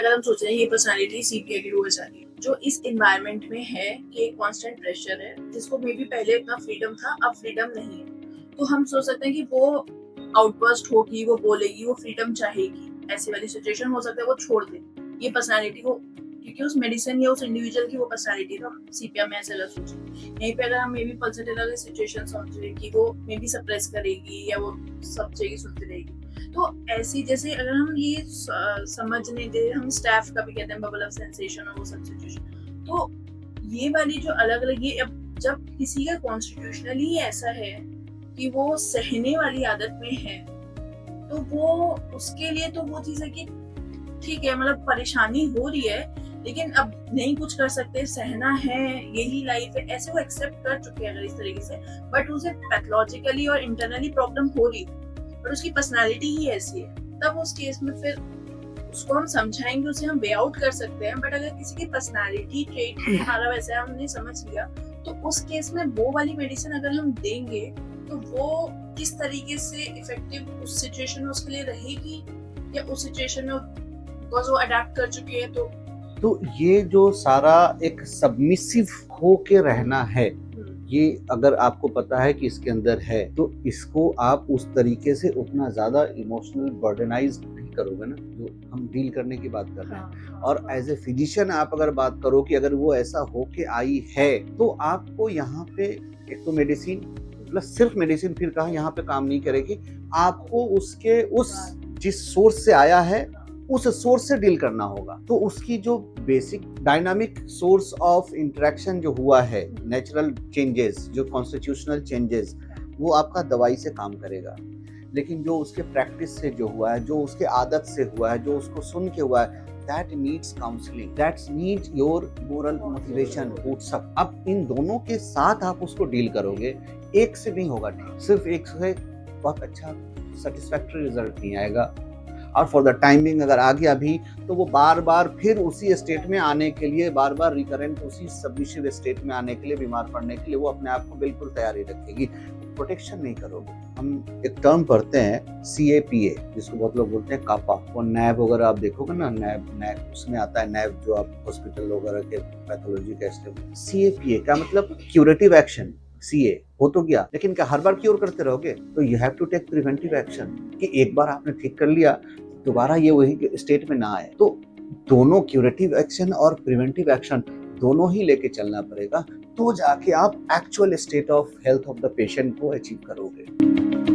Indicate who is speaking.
Speaker 1: अगर हम सोच रहे हैं ये पर्सनालिटी सीपीए की रोज आ रही है, जो इस एनवायरनमेंट में है कि एक कांस्टेंट प्रेशर है, जिसको मे बी पहले इतना फ्रीडम था, अब फ्रीडम नहीं है, तो हम सोच सकते हैं कि वो आउटबर्स्ट होगी, वो बोलेगी, वो फ्रीडम चाहेगी। ऐसी वाली सिचुएशन हो सकता है वो छोड़ दे ये पर्सनालिटी को, क्योंकि उस मेडिसिन या उस इंडिविजुअल की वो पर्सनालिटी था। सीपीए में ऐसे सोच यहीं पे अगर हम मे बी पल्सटेरा की सिचुएशन समझ रहे कि वो मे बी सप्रेस करेगी या वो सब चीजें सुनती रहेगी, तो ऐसी जैसे अगर हम ये समझने दे, हम स्टाफ का भी कहते हैं बबल ऑफ सेंसेशन और वो सब सिचुएशन, तो ये वाली जो अलग अलग ये जब किसी का कॉन्स्टिट्यूशनली ऐसा है कि वो सहने वाली आदत में है, तो वो उसके लिए तो वो चीज है कि ठीक है, मतलब परेशानी हो रही है लेकिन अब नहीं कुछ कर सकते, सहना है, यही लाइफ है, ऐसे वो एक्सेप्ट कर चुके हैं अगर इस तरीके से। बट उसे पैथोलॉजिकली और इंटरनली प्रॉब्लम हो रही है, पर उसकी पर्सनालिटी ही ऐसी है, तब उस केस में फिर उसको हम समझाएंगे, उसे हम वे आउट कर सकते हैं। बट अगर किसी की पर्सनालिटी ट्रेट हमारा वैसे हमने समझ लिया, तो उस केस में वो वाली मेडिसिन अगर हम देंगे तो वो किस तरीके से इफेक्टिव उस सिचुएशन में उसके लिए रहेगी, या उस सिचुएशन में बिकॉज वो अडेप्ट कर चुके हैं।
Speaker 2: तो ये जो सारा एक सबमिसिव हो के रहना है, ये अगर आपको पता है कि इसके अंदर है, तो इसको आप उस तरीके से उतना ज्यादा इमोशनल बर्डनाइज नहीं करोगे ना, जो हम डील करने की बात कर रहे हैं। और एज ए फिजिशियन आप अगर बात करो कि अगर वो ऐसा होके आई है, तो आपको यहाँ पे एक तो मेडिसिन प्लस सिर्फ मेडिसिन फिर कहा यहाँ पे काम नहीं करेगी, आपको उसके उस जिस सोर्स से आया है उस सोर्स से डील करना होगा। तो उसकी जो basic dynamic source of interaction जो हुआ है, नेचुरल चेंजेस, जो कॉन्स्टिट्यूशनल चेंजेस, वो आपका दवाई से काम करेगा। लेकिन जो उसके प्रैक्टिस से जो हुआ है, जो उसके आदत से हुआ है, जो उसको सुन के हुआ है, that needs counseling, that needs your moral motivation boots up। अब इन दोनों के साथ आप उसको डील करोगे, एक से नहीं होगा ठीक, सिर्फ एक से बहुत अच्छा सेटिस्फैक्टरी रिजल्ट नहीं आएगा। और फॉर द टाइमिंग अगर आ गया भी, तो वो बार बार फिर उसी स्टेट में आने के लिए, बार बार रिकरेंट उसी सबमिसिव स्टेट में आने के लिए, बीमार पड़ने के लिए वो अपने आप को बिल्कुल तैयारी रखेगी। प्रोटेक्शन नहीं करोगे। हम एक टर्म पढ़ते हैं CAPA, जिसको बहुत लोग बोलते हैं कापा। वो नैब वगैरह आप देखोगे ना, नैब उसमें आता है, नैब जो आप हॉस्पिटल वगैरह के पैथोलॉजी का CAPA का मतलब क्यूरेटिव एक्शन। CA हो तो गया, लेकिन क्या हर बार क्योर करते रहोगे? तो you have to take preventive action, कि एक बार आपने ठीक कर लिया, दोबारा ये वही स्टेट में ना आए। तो दोनों क्यूरेटिव एक्शन और प्रिवेंटिव एक्शन दोनों ही लेके चलना पड़ेगा, तो जाके आप actual state of health of the patient को अचीव करोगे।